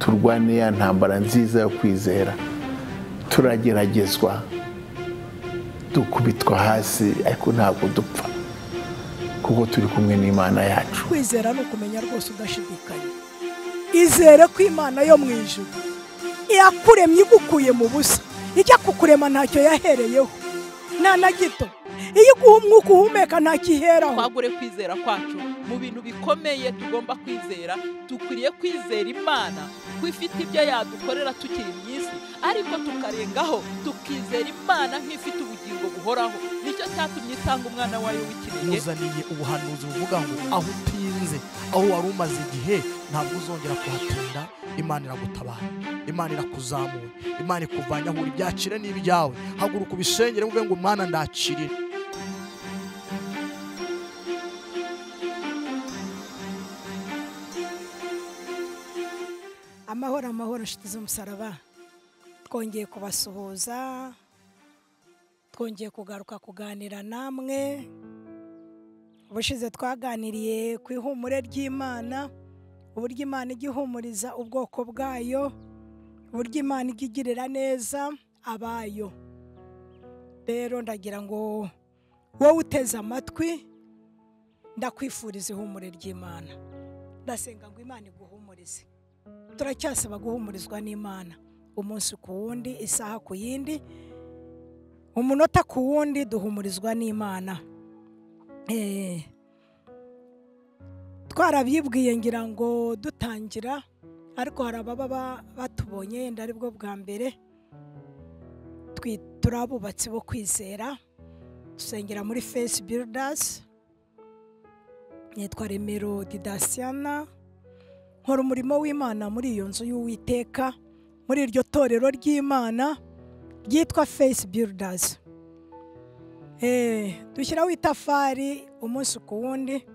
turwane ya ntambara nziza yo kwizera. Turageragezwa, dukubitwa hasi, ariko ntabwo dupfa, kuko turi kumwe n'Imana yacu. Kwizera no kumenya rwose udashidikanya. Izere ko Imana yo mu ijuru yakuremye igukuye mu busa. Ijya kukurema ntacyo yahereyeho, nta na gito. Iyo uguha umwuka uhumeka ntakiheraho. Twagure kwizera kwacu mu bintu bikomeye. Tugomba kwizera, dukwiriye kwizera Imana ko ifite ibyo yadukorera tukiri mu isi, ariko tukarengaho tukizera Imana nk'ifite ubugingo buhoraho. Nicyo cyatumye itanga umwana wayo w'ikinege. Muzaniye ubuhanuzi buvuga ngo aho utinze, aho wari umaze igihe, ntabwo uzongera kuhatinda. Imana iragutabara, Imana irakuzamura, Imana ikuvanye aho uri. Byacire n'ibyawe, haguruka ubisengere uvuge ngo Mana ndacirira. Amahoro amahoro nshuti z'umusaraba, twongeye kubasuhuza, twongeye kugaruka kuganira namwe. Ubushize twaganiriye ku ihumure ry'Imana, uburyo Imana ijya ihumuriza ubwoko bwayo, uburyo Imana ijya igirira neza abayo. Rero ndagira ngo wowe uteze amatwi, ndakwifuriza ihumure ry'Imana. Ndasenga ngo Imana iguhumurize. Turacyasaba guhumurizwa n'Imana umunsi ku wundi, isaha ku yindi, umunota ku wundi, duhumurizwa n'Imana. Twarabyibwiye ngira ngo dutangira, ariko hari ababa batubonye yenda ari bwo bwa mbere. Turabubatsi bo kwizera, dusengera muri Faith Builders. Nitwa Remero Didasiana, nkora umurimo w'Imana muri iyo nzu y'Uwiteka, muri iryo torero ry'Imana ryitwa Faith Builders. Dushyiraho itafari umunsi ku wundi,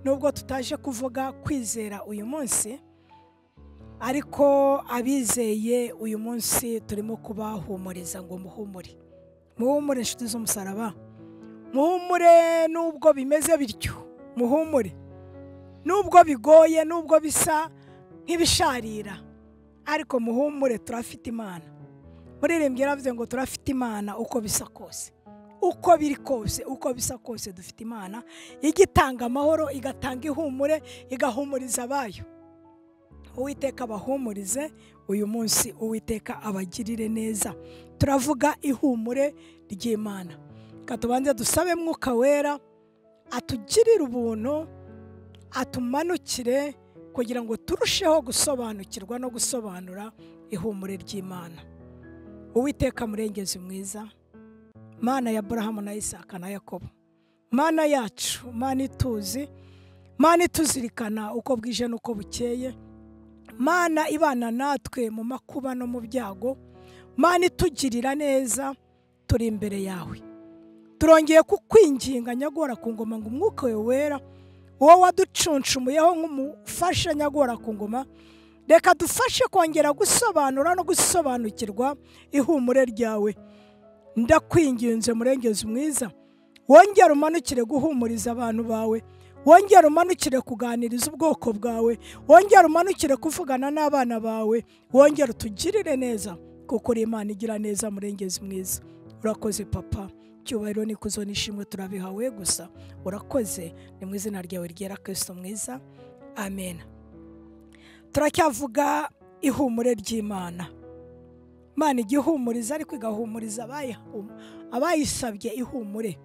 nubwo tutaje kuvuga kwizera uyu munsi, ariko abizeye uyu munsi turimo kubahumuriza ngo muhumure. Muhumure nshuti z'umusaraba, muhumure nubwo bimeze bityo, muhumure nubwo bigoye, nubwo bisa nk'ibisharira, ariko muhumure, turafite Imana. Muririmbyi yaravuze ngo turafite Imana uko bisa kose, uko biri kose, uko bisa kose dufite Imana igitanga amahoro, igatanga ihumure, igahumuriza abayo. Uwiteka abahumurize uyu munsi, Uwiteka abagirire neza. Turavuga ihumure ry'Imana. Katubanze dusabe Mwuka Wera atugirire ubuntu, atumanukire, kugira ngo turusheho gusobanukirwa no gusobanura ihumure ry'Imana. Uwiteka murengezi mwiza, Mana ya Aburahamu na Isaka na Yakobo, Mana yacu, Mana ituzi, Mana ituzirikana uko bwije n'uko bukeye, Mana ibana natwe mu makuba no mu byago, Mana itugirira neza. Turi imbere yawe, turongeye kukwinginga nyagora ku ngoma ngo Umwuka wawe wera, wowe waducuncumuyeho nk'umufasha nyagora ku ngoma, reka dufashe kongera gusobanura no gusobanukirwa ihumure ryawe. Ndakwinginze murengezi mwiza, wongera umanukire guhumuriza abantu bawe, wongera umanukire kuganiriza ubwoko bwawe, wongera umanukire kuvugana n'abana bawe, wongera utugirire neza, kuko uri Imana igira neza. Murengezi mwiza, urakoze Papa, cyubahiro n'ikuzo n'ishimwe turabihawe gusa. Urakoze, ni mu izina ryawe ryera Kristo mwiza, amen. Turacyavuga ihumure ry'Imana. Imana igihumuriza, ariko igahumuriza abayisabye ihumure.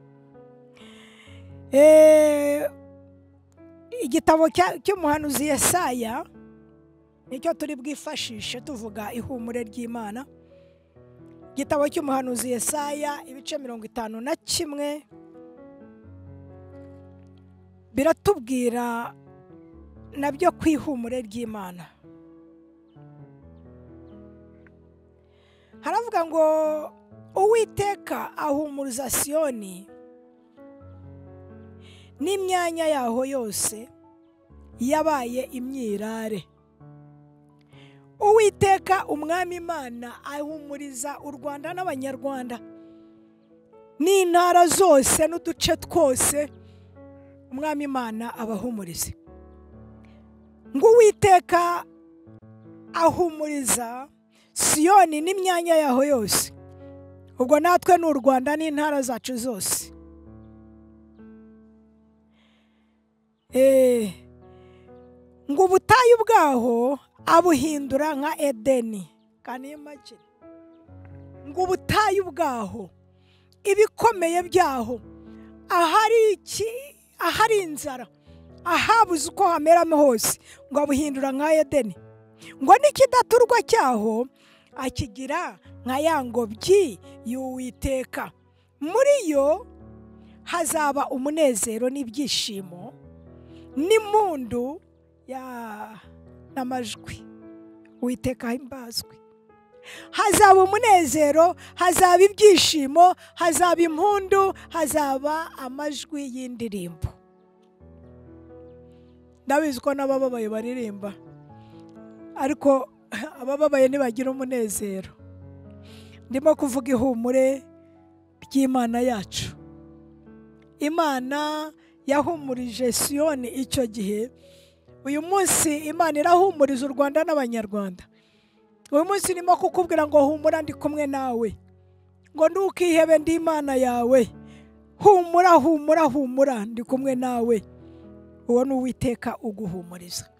Igitabo cy'umuhanuzi Yesaya nicyo turi bwifashishe tuvuga ihumure ry'Imana. Igitabo cy'umuhanuzi Yesaya ibice 51 biratubwira nabyo kwihumure ry'Imana. Haravuga ngo Uwiteka ahumuriza Siyoni n'imyanya yaho yose yabaye imyirare. Uwiteka umwami Imana ahumuriza u Rwanda n'Abanyarwanda n'intara zose n'uduce twose. Umwami Imana abahumurize. Ngo Uwiteka ahumuriza Siyoni n'imyanya yaho yose. Ubwo natwe ni u Rwanda n'intara zacu zose. Ngo ubutayu bwaho abuhindura nka Edeni. Can you imagine? Ngo ubutayu bwaho, ibikomeye byaho, ahari inzara, ahabuze uko hameramo hose, ngo abuhindura nka Edeni. Ngo n'ikidaturwa cyaho akigira nka ya ngobyi y'Uwiteka. Muri yo hazaba umunezero n'ibyishimo n'impundu n'amajwi. Uwiteka ahimbazwe. Hazaba umunezero, hazaba ibyishimo, hazaba impundu, hazaba amajwi y'indirimbo. Ndabizi ko n'abababaye baririmba, ariko abababaye ntibagira umunezero. Ndimo kuvuga ihumure ry'Imana yacu. Imana yahumurije Siyoni icyo gihe. Uyu munsi Imana irahumuriza u Rwanda n'Abanyarwanda. Uyu munsi ndimo kukubwira ngo humura, ndi kumwe nawe. Ngo ntukihebe, ndi Imana yawe. Humura, humura, humura, ndi kumwe nawe. Uwo ni Uwiteka uguhumuriza.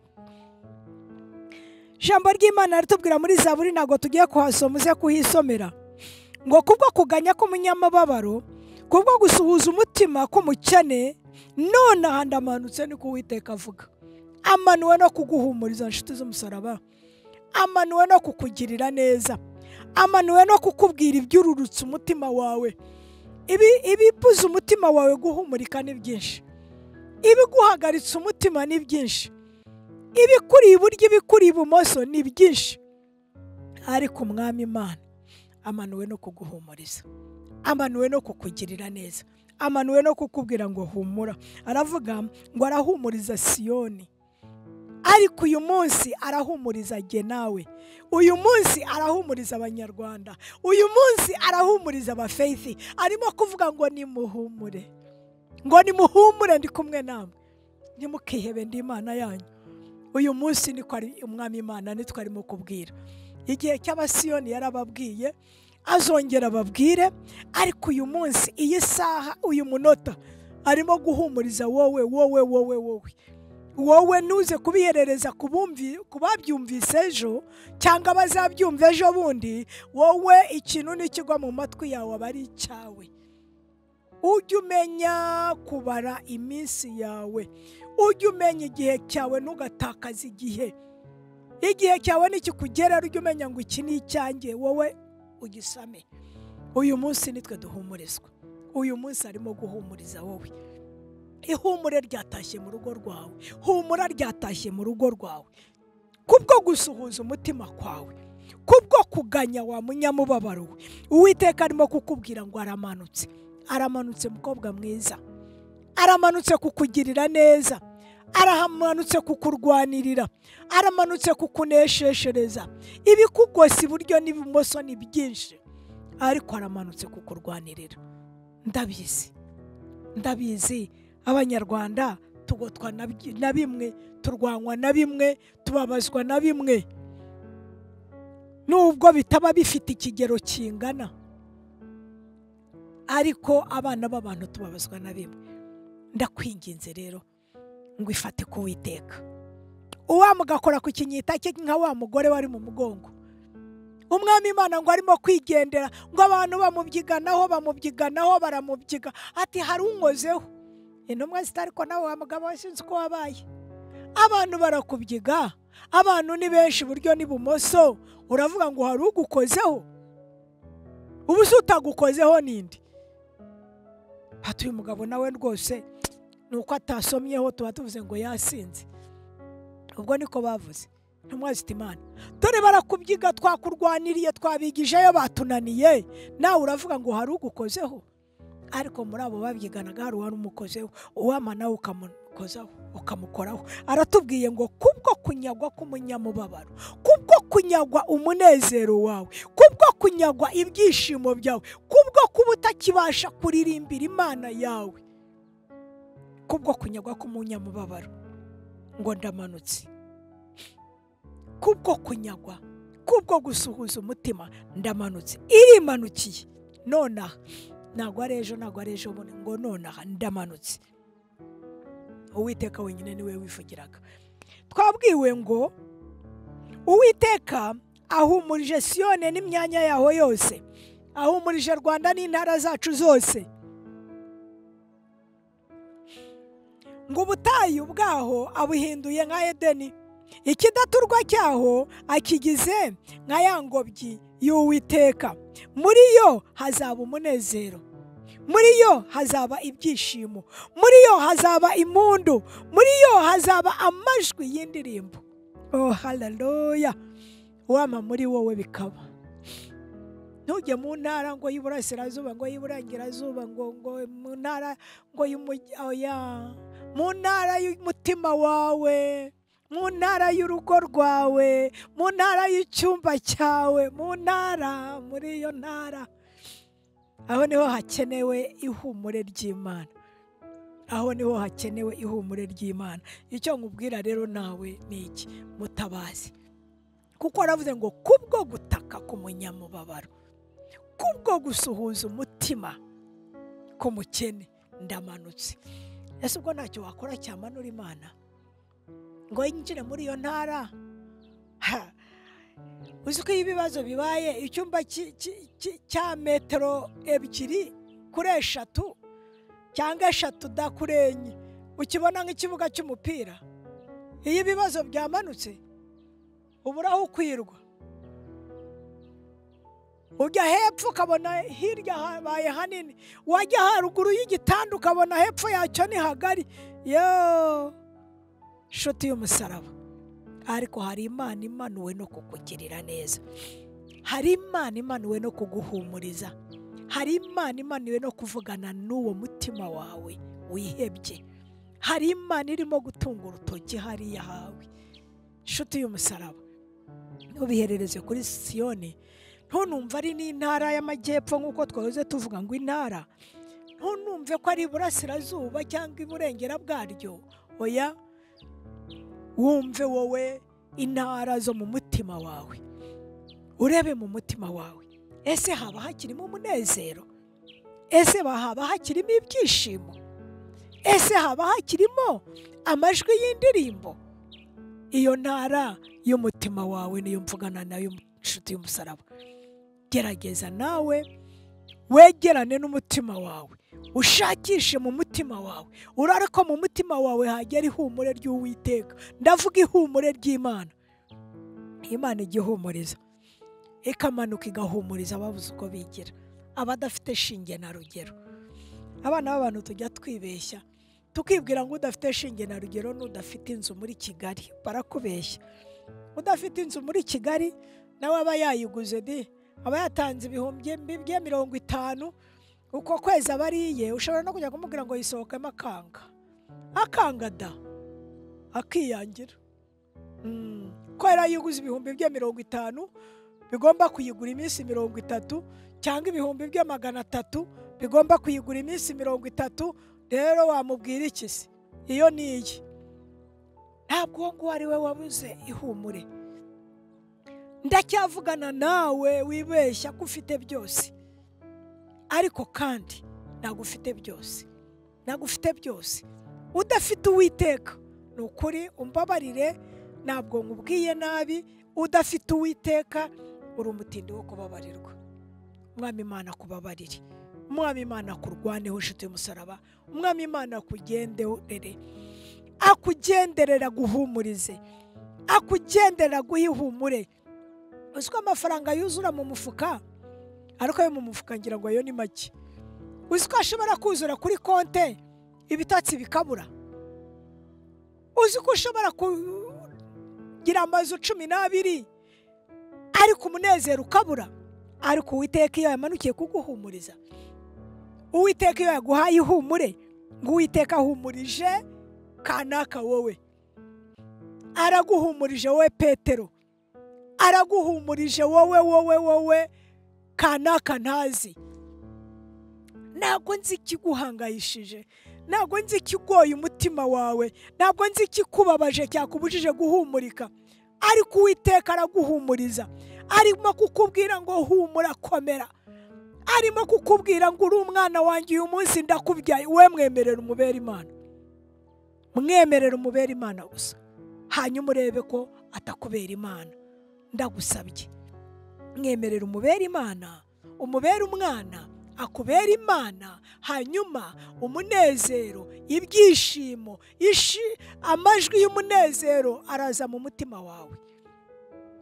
Ijambo ry'Imana ritubwira muri Zaburi, ntabwo tugiye kuhasoma, uze kuhisomera. Ngo kubwo kuganya k'umunyamababaro, kubwo gusuhuza umutima k'umukene, none aha ndamanutse, niko Uwiteka avuga. Amanuwe no kuguhumuriza, nshuti z'umusaraba. Amanuwe no kukugirira neza. Amanuwe no kukubwira ibyururutse umutima wawe. Ibibuza umutima wawe guhumurika ni byinshi. Ibiguhagaritse umutima ni byinshi. Ibikuri iburyo, ibikuri ibumoso ni byinshi. Ariko Umwami Imana amanuwe no kuguhumuriza. Amanuwe no kukugirira neza. Amanuwe no kukubwira ngo humura. Aravuga ngo arahumuriza Siyoni. Ariko uyu munsi arahumuriza jye nawe. Uyu munsi arahumuriza Abanyarwanda. Uyu munsi arahumuriza abafeyithi. Arimo kuvuga ngo nimuhumure. Ngo nimuhumure, ndi kumwe namwe. Ntimukihebe, ndi Imana yanyu. Uyu munsi niko ari Umwami Imana nitwe arimo kubwira. Igihe cy'Abasiyoni yarababwiye, azongera ababwire, ariko uyu munsi, iyi saha, uyu munota, arimo guhumuriza wowe. Wowe ntuze kubiherereza kubabyumvise ejo cyangwa bazabyumva ejo bundi. Wowe ikintu nikigwa mu matwi yawe aba ari icyawe. Ujye umenya kubara iminsi yawe. Ujye umenya igihe cyawe, ntugatakaze igihe. Igihe cyawe nikikugerera, ujye umenya ngo iki ni icyanjye, wowe ugisame. Uyu munsi nitwe duhumurizwa. Uyu munsi arimo guhumuriza wowe. Ihumure ryatashye mu rugo rwawe. Humura ryatashye mu rugo rwawe. Kubwo gusuhuza umutima kwawe, kubwo kuganya wa munyamubabaro we, Uwiteka arimo kukubwira ngo aramanutse. Aramanutse mukobwa mwiza. Aramanutse kukugirira neza. Aramanutse kukurwanirira. Aramanutse kukunesheshereza. Ibikugose iburyo n'ibumoso ni byinshi, ariko aramanutse kukurwanirira. Ndabizi Abanyarwanda tugotwa na bimwe, turwanywa na bimwe, tubabazwa na bimwe, nubwo bitaba bifite ikigero kingana, ariko abana b'abantu tubabazwa na bimwe. Ndakwinginze rero ngo ifate ku Uwiteka. Uwamugakora ku kinyita cye nka wa mugore wari mu mugongo. Umwami Imana ngo arimo kwigendera, ngo abantu bamubyiganaho baramubyiga. Ati hari unkozeho. Intumwa zitari ko nawe wa mugabo we sinzi uko wabaye. Abantu barakubyiga. Abantu ni benshi buryo n'ibumoso. Uravuga ngo hari ugukozeho. Ubu se utagukozeho nindi? Ati uyu mugabo nawe rwose nuko atasomyeho, tuba tuvuze ngo yasinze. Ubwo niko bavuze. Ntumwa ziti Imana, dore barakubyiga, twakurwaniriye, twabigijeyo, batunaniye. Nawe uravuga ngo hari ugukozeho. Ariko muri abo babyiganaga hari uwari umukozeho. Uwama nawe ukamukoraho. Aratubwiye ngo kubwo kunyagwa k'umunyamubabaro, kubwo kunyagwa umunezero wawe, kubwo kunyagwa ibyishimo byawe, kubwo kuba utakibasha kuririmbira Imana yawe, kubwo kunyagwa k'umunyamubabaro, ngo ndamanutse. kubwo kunyagwa, kubwo gusuhuza umutima ndamanutse. Irimanukiye nonaha, ntabwo ari ejo, ntabwo ari ejo bundi, ngo nonaha ndamanutse. Uwiteka wenyine niwe wivugiraga. Twabwiwe ngo Uwiteka ahumurije Siyone n'imyanya yaho yose, ahumurije Rwanda n'intara zacu zose, ngo ubutayu bwaho abuhinduye nka Edeni, ikidaturwa cyaho akigize nka ya ngobyi y'Uwiteka. Muri yo hazaba umunezero, muri yo hazaba ibyishimo, muri yo hazaba impundu, muri yo hazaba amajwi y'indirimbo. Oh haleluya! Wama muri wowe bikaba. Ntujye mu ntara ngo y'Iburasirazuba, ngo y'Iburengerazuba, ngo mu ntara ngo mu ntara y'umutima wawe, mu ntara y'urugo rwawe, mu ntara y'icyumba cyawe, mu ntara, muri iyo ntara, aho niho hakenewe ihumure ry'Imana, aho niho hakenewe ihumure ry'Imana. Icyo nkubwira rero nawe ni iki? Mutabazi, kuko aravuze ngo kubwo gutaka k'umunyamubabaro, kubwo gusuhuza umutima k'umukene ndamanutse. Ese ubwo ntacyo wakora cyamanura Imana ngo yinjire muri iyo ntara? Uzi ko iyo ibibazo bibaye, icyumba cya metero 2 kuri 3 cyangwa 3 kuri 4 ukibona nk'ikibuga cy'umupira. Iyo ibibazo byamanutse ubura aho kwirwa, ujya hepfo ukabona hirya habaye hanini, wajya haruguru y'igitanda ukabona hepfo yacyo ni hagari. Yo nshuti y'umusaraba, ariko hari Imana imanuwe no kukugirira neza, hari Imana imanuwe no kuguhumuriza, hari Imana imanuwe no kuvugana n'uwo mutima wawe wihebye, hari Imana irimo gutunga urutoki hariya hawe. Nshuti y'umusaraba, ntubiherereze kuri Siyoni, ntunumve ari n'intara y'amajyepfo nk'uko twahoze tuvuga ngo intara, ntunumve ko ari Iburasirazuba cyangwa Iburengera bwaryo. Oya, wumve wowe intara zo mu mutima wawe, urebe mu mutima wawe. Ese haba hakirimo umunezero? Ese haba hakirimo ibyishimo? Ese haba hakirimo amajwi y'indirimbo? Iyo ntara y'umutima wawe niyo mvugana nayo, nshuti y'umusaraba. Gerageza nawe wegerane n'umutima wawe, ushakishe mu mutima wawe, urare ko mu mutima wawe hagera ihumure ry'Uwiteka. Ndavuga ihumure ry'Imana. Imana igihumuriza, ikamanuka igahumuriza ababuze uko bigira, abadafite shinge na rugero. Abana b'abantu tujya twibeshya tukibwira ngo udafite shinge na rugero n'udafite inzu muri Kigali, barakubeshya. Udafite inzu muri Kigali nawe aba yayiguze aba yatanze ibihumbi 50, uko kwezi abariye. Ushobora no kujya kumubwira ngo yisohokemo akanga da, akiyangira. Ko yarayiguze ibihumbi 50 bigomba kuyigura iminsi 30, cyangwa ibihumbi 300 bigomba kuyigura iminsi 30. Rero wamubwira iki se? Iyo ni iyi. Ntabwo ngo ari we wabuze ihumure. Ndacyavugana nawe wibeshya ko ufite byose, ariko kandi ntabwo ufite byose, ntabwo ufite byose. Udafite Uwiteka, ni ukuri umbabarire, ntabwo nkubwiye nabi. Udafite Uwiteka uri umutindi wo kubabarirwa. Umwami Imana akubabarire, Umwami Imana akurwaneho, nshuti y'umusaraba. Umwami Imana akugenderere, akugenderera guhumurize, akugenderera guhihumure. Uzi ko amafaranga yuzura mu mufuka, ariko yo mu mufuka ngira ngo ayo ni make. Uzi ko ashobora kuzura kuri konte ibitotsi bikabura. Uzi ko ushobora kugira amazu 12 ariko umunezero ukabura. Ariko Uwiteka iyo yamanukiye kuguhumuriza, Uwiteka iyo yaguhaye ihumure, ngo Uwiteka ahumurije kanaka wowe, araguhumurije wowe Petero, araguhumurije wowe kanaka ntazi. Ntabwo nzi ikiguhangayishije, ntabwo nzi ikigoye umutima wawe, ntabwo nzi ikikubabaje cyakubujije guhumurika. ariko Uwiteka araguhumuriza, arimo kukubwira ngo humura, komera, arimo kukubwira ngo uri umwana wanjye, uyu munsi ndakubyaye. We mwemerera umubera Imana, mwemerera umubera Imana gusa, hanyuma urebe ko atakubera Imana. Ndagusabye mwemerera umubera Imana, umubera umwana, akubera Imana, hanyuma umunezero, ibyishimo, amajwi y'umunezero araza mu mutima wawe.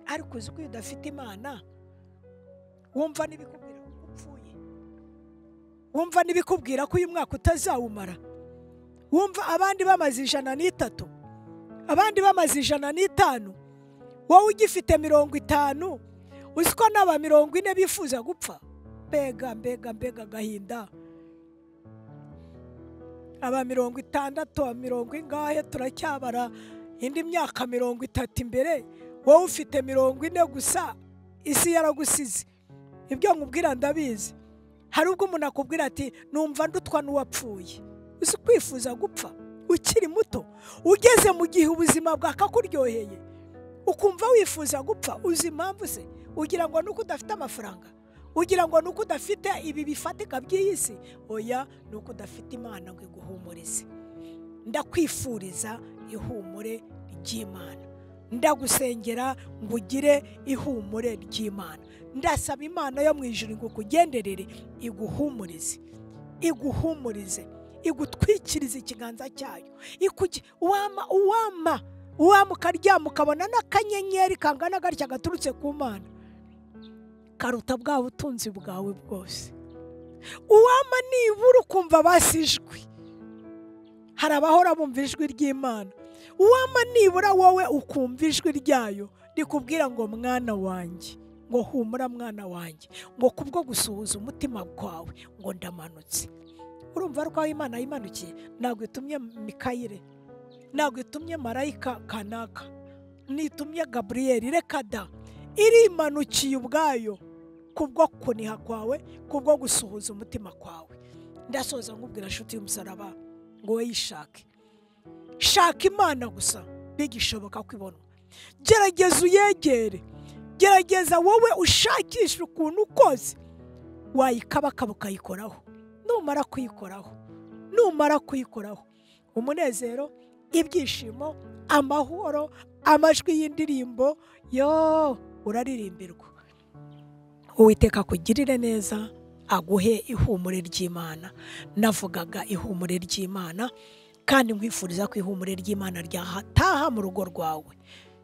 Ariko uzi ko iyo udafite Imana, wumva n'ibikubwira ko upfuye, wumva n'ibikubwira ko uyu mwaka utazawumara, wumva abandi bamaze 103, abandi bamaze 105, wowe ugifite 50, uzi ko n'aba 40 bifuza gupfa. Mbega agahinda. Aba 60, 40 ingahe turacyabara indi myaka 30 imbere, wowe ufite 40 gusa, isi yaragusize. Ibyo nkubwira ndabizi. Hari ubwo umuntu akubwira ati numva ndutwa n'uwapfuye. Uzi kwifuza gupfa ukiri muto, ugeze mu gihe ubuzima bwakakuryoheye, ukumva wifuza gupfa. Uzi impamvu se? Ugira ngo nuko udafite amafaranga, ugira ngo nuko udafite ibi bifatika by'iyi si. Oya, nuko udafite Imana ngo iguhumurize. Ndakwifuriza ihumure ry'Imana, ndagusengera ngo ugire ihumure ry'Imana. Ndasaba Imana yo mu ijuru ngo kugenderere, iguhumurize, iguhumurize, igutwikirize ikiganza cyayo, uwama ukaryama ukabona n'akanyenyeri kangana gatya gaturutse ku Mana, karuta bwa butunzi bwawe bwose. Uwama nibura ukumva basijwe. Hari abahora bumva ijwi ry'Imana. Uwama nibura wowe ukumva ijwi ryayo rikubwira ngo mwana wanjye, ngo humura mwana wanjye, ngo kubwo gusuhuza umutima kwawe ngo ndamanutse. Urumva ko Imana yimanukiye, ntabwo itumye Mikayire, ntabwo itumye marayika kanaka, nitumye Gaburiyeli. Reka da, irimanukiye ubwayo kubwo kuniha kwawe, kubwo gusuhuza umutima kwawe. Ndasoza nkubwira nshuti y'umusaraba ngo wowe yishake, shaka Imana gusa bigishoboka kwibona. Gerageza uyegere, gerageza wowe ushakisha ukuntu kose wayikabakaba ukayikoraho. Numara kuyikoraho, umunezero, ibyishimo, amahoro, amajwi y'indirimbo, uraririmbirwa. Uwiteka kugirire neza, aguhe ihumure ry'Imana. Navugaga ihumure ry'Imana, kandi nkwifuriza ko ihumure ry'Imana ryahataha mu rugo rwawe.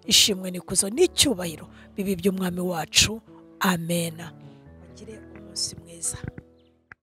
Ishimwe n'ikuzo n'icyubahiro bibi by'Umwami wacu. Amena. Ugire umunsi mwiza.